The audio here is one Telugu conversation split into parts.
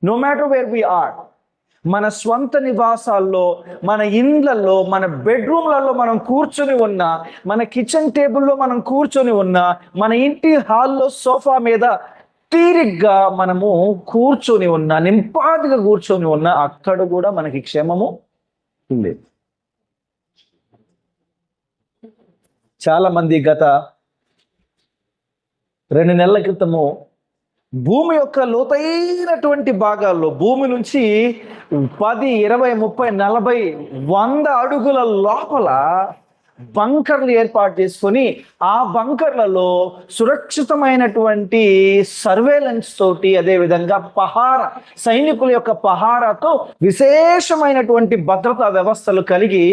No matter where we are, మన స్వంత నివాసాల్లో, మన ఇండ్లలో, మన బెడ్రూమ్లలో మనం కూర్చొని ఉన్నా, మన కిచెన్ టేబుల్లో మనం కూర్చొని ఉన్నా, మన ఇంటి హాల్లో సోఫా మీద తీరిగ్గా మనము కూర్చొని ఉన్నా, నింపాదిగా కూర్చొని ఉన్నా, అక్కడ కూడా మనకి క్షేమము లేదు. చాలా మంది గత 2 నెలల క్రితము భూమి యొక్క లోతైనటువంటి భాగాల్లో, భూమి నుంచి 10, 20, 30, 40, 100 అడుగుల లోపల బంకర్లు ఏర్పాటు చేసుకొని, ఆ బంకర్లలో సురక్షితమైనటువంటి సర్వేలెన్స్ తోటి, అదేవిధంగా సైనికుల యొక్క పహారాతో విశేషమైనటువంటి భద్రతా వ్యవస్థలు కలిగి,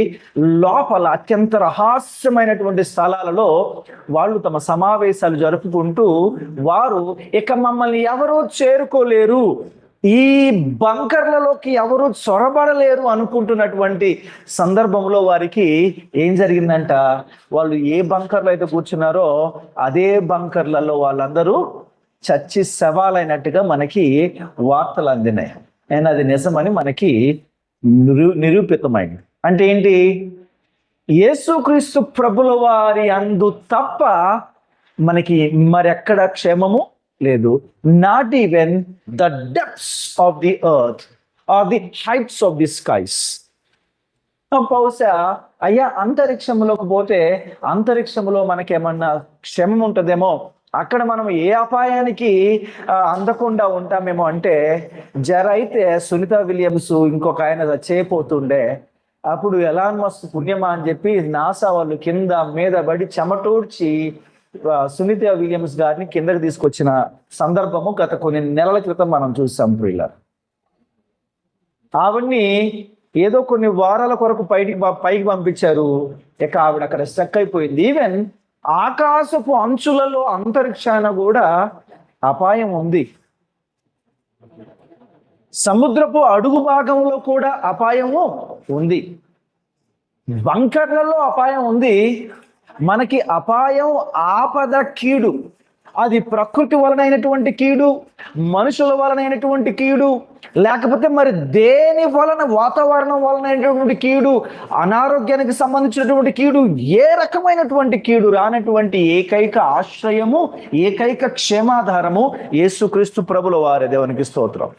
లోపల అత్యంత రహస్యమైనటువంటి స్థలాలలో వాళ్ళు తమ సమావేశాలు జరుపుకుంటూ, వారు ఇక మమ్మల్ని ఎవరూ చేరుకోలేరు, ఈ బంకర్లలోకి ఎవరు చొరబడలేరు అనుకుంటున్నటువంటి సందర్భంలో వారికి ఏం జరిగిందంట, వాళ్ళు ఏ బంకర్లో అయితే కూర్చున్నారో అదే బంకర్లలో వాళ్ళందరూ చచ్చి శవాలైనట్టుగా మనకి వార్తలు అందినాయి. అండ్ అది నిజమని మనకి నిరూపితమైంది. అంటే ఏంటి? యేసుక్రీస్తు ప్రభుల వారి అందు తప్ప మనకి మరెక్కడ క్షేమము లేదు. Not even the depths of the earth or the heights of the skies. బహుశా అయ్యా అంతరిక్షంలోకి పోతే అంతరిక్షంలో మనకేమన్నా క్షేమం ఉంటుందేమో, అక్కడ మనం ఏ అపాయానికి అందకుండా ఉంటామేమో అంటే, అయితే సునీత విలియమ్స్ ఇంకొక ఆయన చేపోతుండే, అప్పుడు ఎలాన్ మస్క్ పుణ్యమా అని చెప్పి నాసా వాళ్ళు కింద మీద పడి చెమటూడ్చి సునీత విలియమ్స్ గారిని కిందకి తీసుకొచ్చిన సందర్భము గత కొన్ని నెలల క్రితం మనం చూసాం. ప్రియుల, ఆవిడ్ని ఏదో కొన్ని వారాల కొరకు పైకి పంపించారు. ఇక ఆవిడ అక్కడ స్టక్ అయిపోయింది. ఈవెన్ ఆకాశపు అంచులలో అంతరిక్షాన కూడా అపాయం ఉంది. సముద్రపు అడుగు భాగంలో కూడా అపాయము ఉంది. బంకర్లలో అపాయం ఉంది. మనకి అపాయం, ఆపద, కీడు, అది ప్రకృతి వలనైనటువంటి కీడు, మనుషుల వలనైనటువంటి కీడు, లేకపోతే మరి దేని వలన, వాతావరణం వలనైనటువంటి కీడు, అనారోగ్యానికి సంబంధించినటువంటి కీడు, ఏ రకమైనటువంటి కీడు రానటువంటి ఏకైక ఆశ్రయము, ఏకైక క్షేమాధారము యేసుక్రీస్తు ప్రభుల వారి. దేవునికి స్తోత్రం.